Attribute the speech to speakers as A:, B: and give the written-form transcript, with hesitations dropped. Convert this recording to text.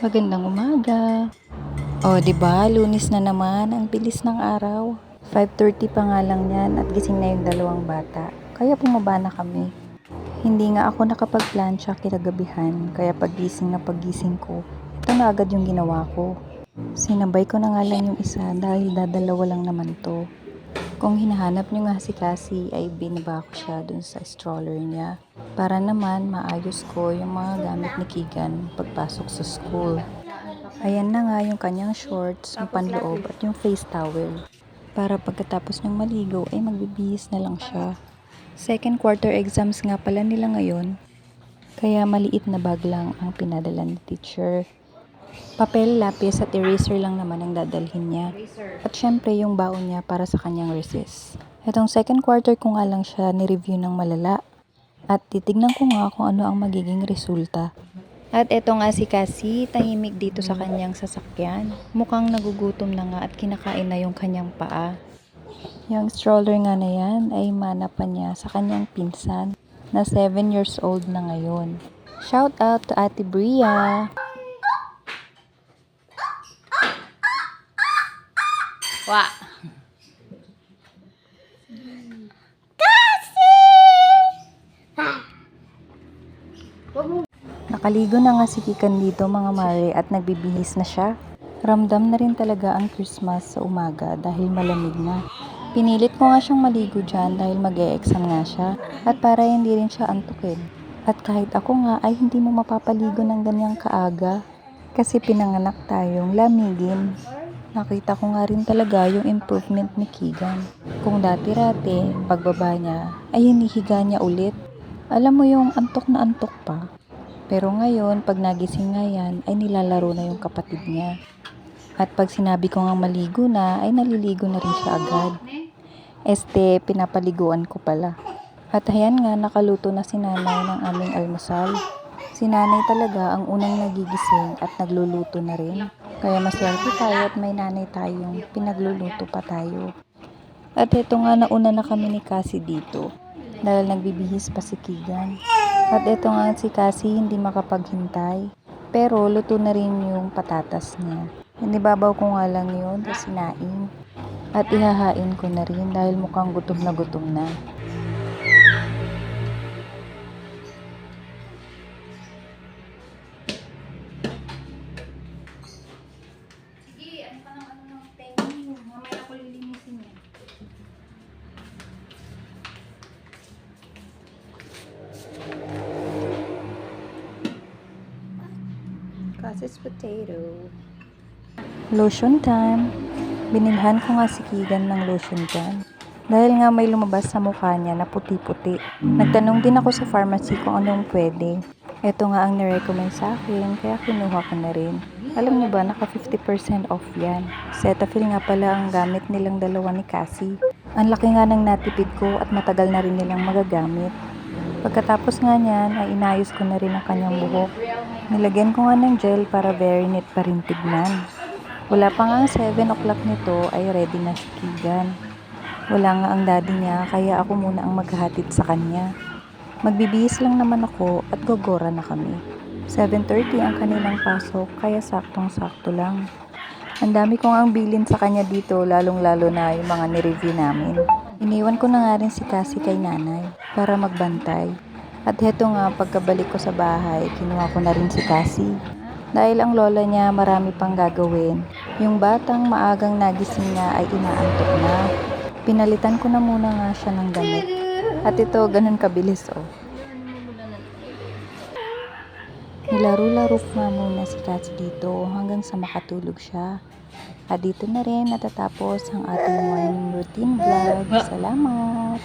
A: Magandang umaga. O, di ba? Lunes na naman. Ang bilis ng araw. 5:30 pa nga lang yan at gising na yung dalawang bata. Kaya bumaba na kami. Hindi nga ako nakapagplansya kinagabihan. Kaya paggising ko, ito na agad yung ginawa ko. Sinabay ko na nga lang yung isa dahil dadalawa lang naman to. Kung hinahanap nyo nga si Cassie ay binaba ko siya dun sa stroller niya. Para naman maayos ko yung mga gamit ni Keegan pagpasok sa school. Ayan na nga yung kanyang shorts, yung panloob at yung face towel. Para pagkatapos niyang maligo ay magbibihis na lang siya. Second quarter exams nga pala nila ngayon. Kaya maliit na bag lang ang pinadala ni teacher. Papel, lapis at eraser lang naman ang dadalhin niya. At syempre yung baon niya para sa kanyang recess. Itong second quarter ko nga lang siya ni-review ng malala. At titignan ko nga kung ano ang magiging resulta. At eto nga si Cassie, tahimik dito sa kanyang sasakyan. Mukhang nagugutom na nga at kinakain na yung kanyang paa. Yung stroller nga na yan ay mana pa niya sa kanyang pinsan na 7 years old na ngayon. Shout out to Ate Bria! Wa! Nakaligo na nga si Kikan dito mga mare at nagbibihis na siya. Ramdam na rin talaga ang Christmas sa umaga dahil malamig na. Pinilit ko nga siyang maligo dyan dahil mag-e-exam nga siya at para hindi rin siya antukin. At kahit ako nga ay hindi mo mapapaligo ng ganyang kaaga kasi pinanganak tayong lamigin. Nakita ko nga rin talaga yung improvement ni Keegan. Kung dati-rati, pagbaba niya ay hinihiga niya ulit. Alam mo yung antok na antok pa. Pero ngayon, pag nagising nga yan, ay nilalaro na yung kapatid niya. At pag sinabi ko nga maligo na, ay naliligo na rin siya agad. Pinapaliguan ko pala. At ayan nga, nakaluto na si nanay ng aming almusal. Si nanay talaga ang unang nagigising at nagluluto na rin. Kaya maswerte tayo at may nanay tayong pinagluluto pa tayo. At ito nga, nauna na kami ni Cassie dito. Dahil nagbibihis pa si Keegan. At ito nga si Cassie hindi makapaghintay. Pero luto na rin yung patatas niya. Inibabaw ko nga lang yun sa sinaing. At ihahain ko na rin dahil mukhang gutom na gutom na. Sige, ano pa ng tenga mo? Mamaya ko lilinisin yan. Cassie's potato. Lotion time. Binilhan ko nga si Keegan ng lotion dyan. Dahil nga may lumabas sa mukha niya na puti-puti. Nagtanong din ako sa pharmacy kung anong pwede. Ito nga ang nirecommend sa akin, kaya kinuha ko na rin. Alam niyo ba, naka 50% off yan. Cetaphil nga pala ang gamit nilang dalawa ni Cassie. Ang laki nga ng natipid ko at matagal na rin nilang magagamit. Pagkatapos nga niyan, ay inayos ko na rin ang kanyang buhok. Nilagyan ko nga ng gel para very neat pa rin tignan. Wala pa nga ang 7 o'clock nito ay ready na si Keegan. Wala nga ang daddy niya kaya ako muna ang maghahatid sa kanya. Magbibihis lang naman ako at gogora na kami. 7:30 ang kanilang pasok kaya saktong-sakto lang. Ang dami ko nga ang bilin sa kanya dito lalong-lalo na yung mga nireview namin. Iniwan ko na nga rin si Cassie kay nanay para magbantay. At heto nga pagkabalik ko sa bahay, kinuha ko na rin si Cassie. Dahil ang lola niya marami pang gagawin. Yung batang maagang nagising na ay inaantok na. Pinalitan ko na muna nga siya ng damit. At ito, ganun kabilis oh. Nilaro-laro nga muna si Cassie dito hanggang sa makatulog siya. At dito na rin natatapos ang ating morning routine vlog. Salamat!